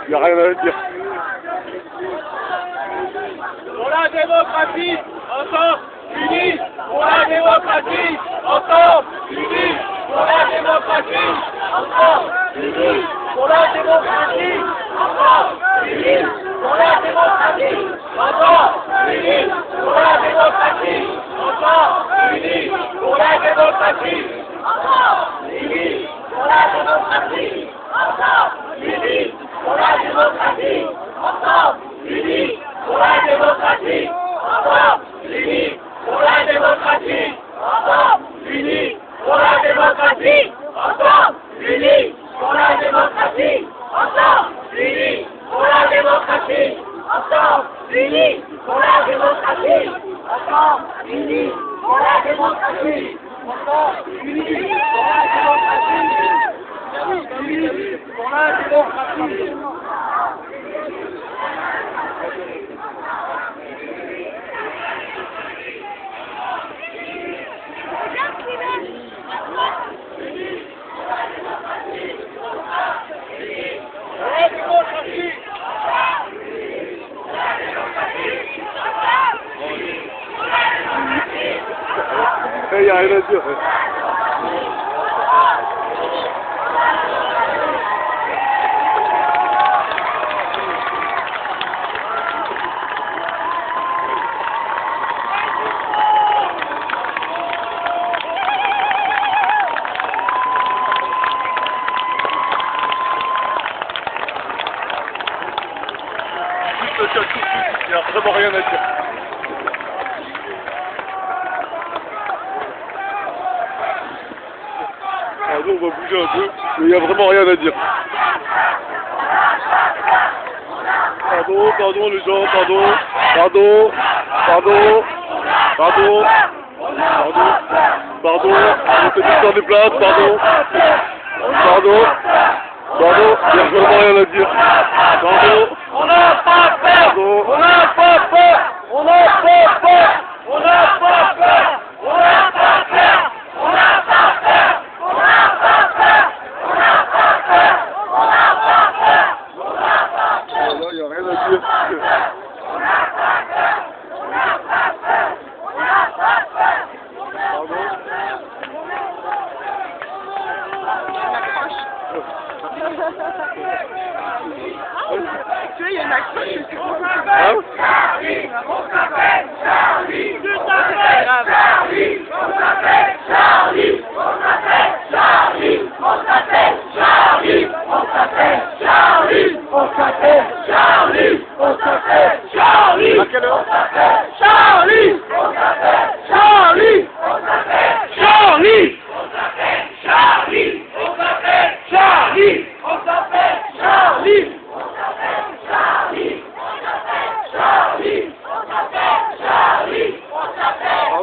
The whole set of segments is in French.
Il n'y a rien à dire. Pour la démocratie, ensemble, unis. Pour la démocratie, ensemble, unis. Pour la démocratie, ensemble, unis. Pour la démocratie, ensemble, unis. Pour la démocratie, ensemble, unis. Pour la démocratie, ensemble, unis. Pour la démocratie, ensemble, unis. Pour la démocratie, ensemble, unis. Pour la démocratie, ensemble, unis. Pour la démocratie, ensemble, unis. Pour la démocratie, ensemble, unis. Pour la démocratie, ensemble, unis. Pour la démocratie, ensemble, unis. Pour la démocratie, ensemble, unis. Pour la démocratie, ensemble, unis. Pour la démocratie, ensemble, unis. Pour la démocratie, unis. Pour la démocratie. Il n'y a rien à dire. Il n'y a vraiment rien à dire. Pardon, on va bouger un peu, mais il n'y a vraiment rien à dire. Pardon les gens, pardon, on fait l'histoire des places, pardon, il n'y a vraiment rien à dire. On n'a pas peur, on n'a pas peur, on n'a pas peur, on n'a pas peur, on n'a pas peur, on n'a pas peur, on n'a pas peur, on n'a pas peur, on n'a pas peur, on n'a pas peur. Là, il n'y a rien à dire. On n'a pas peur, on n'a pas peur, on n'a pas peur. Tu vois, il y a une accroche, je sais pas. Charlie, on s'appelle Charlie.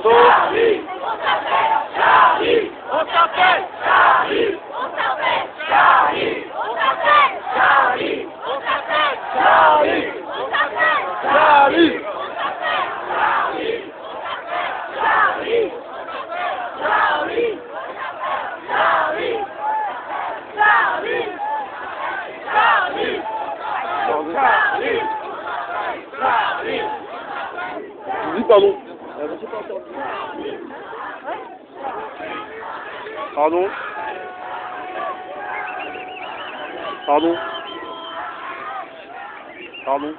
Pardon. Charlie, on s'appelle Charlie, on s'appelle Charlie, on s'appelle Charlie, on s'appelle Charlie, on s'appelle Charlie, on s'appelle Charlie, on s'appelle Charlie, Charlie, Charlie, Charlie, Charlie, Charlie, Charlie, Charlie. Dis pardon. Pardon. Pardon. Pardon.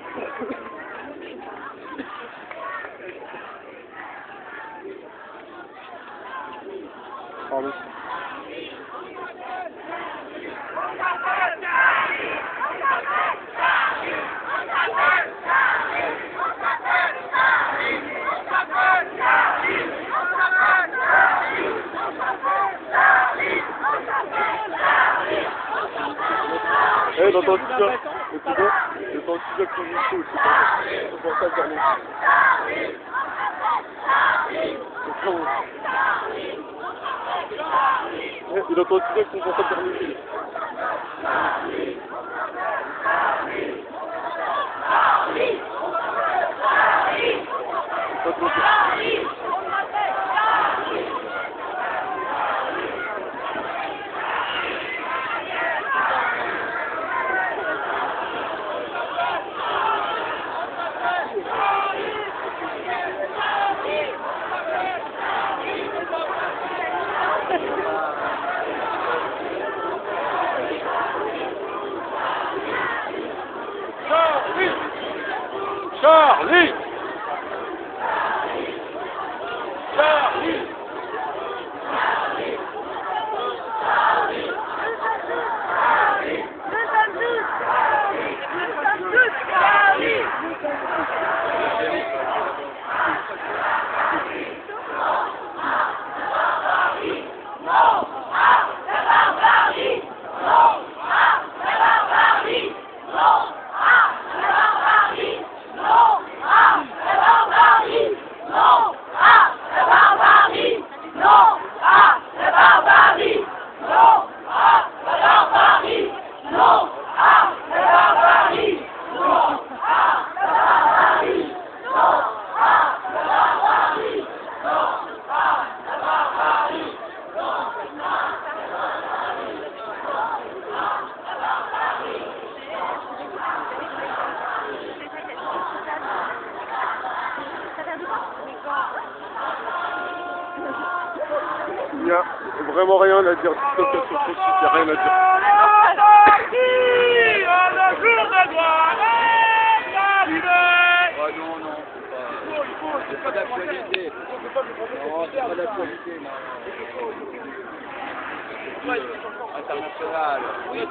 Pardon. Eh, dans ton t-shirt, c'est bon, c'est ton t-shirt qui est chaud, c'est pour ça que j'en ai. Eh, il a ton t-shirt, c'est pour ça que j'en ai. Charlie! Charlie! Il n'y a vraiment rien à dire. Sauf sur ce site, il n'y a rien à dire. Le jour de gloire est arrivé. Oh non, non, c'est pas d'actualité. Non, c'est pas d'actualité, non. International. Oui.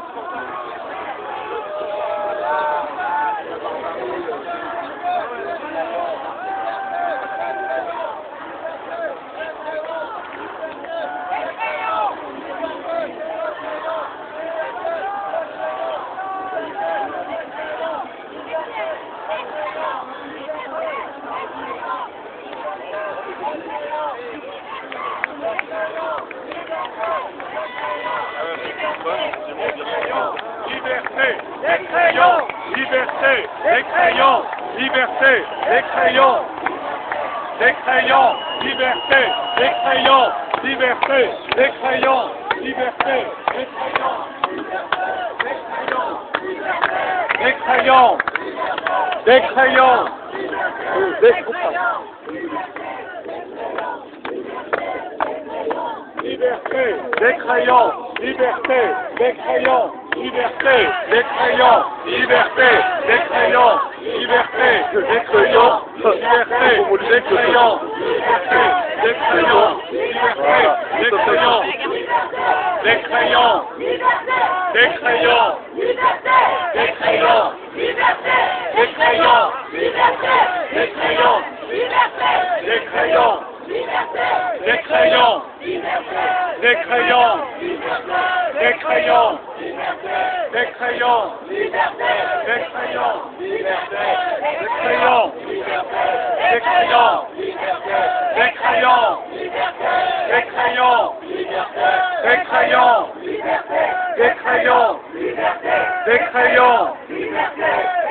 Liberté, les crayons, liberté, les crayons, liberté, les crayons, les crayons, liberté, les crayons, liberté, les crayons, liberté, les crayons, les crayons, les crayons, liberté, les crayons, liberté, les crayons, liberté, les crayons, liberté, les crayons, liberté, les crayons, liberté, les crayons, liberté, les crayons, liberté, les crayons, les crayons, les crayons, les crayons, les crayons, les crayons, les crayons, les crayons, les crayons, les crayons, les crayons, les crayons, les crayons, les crayons, les crayons,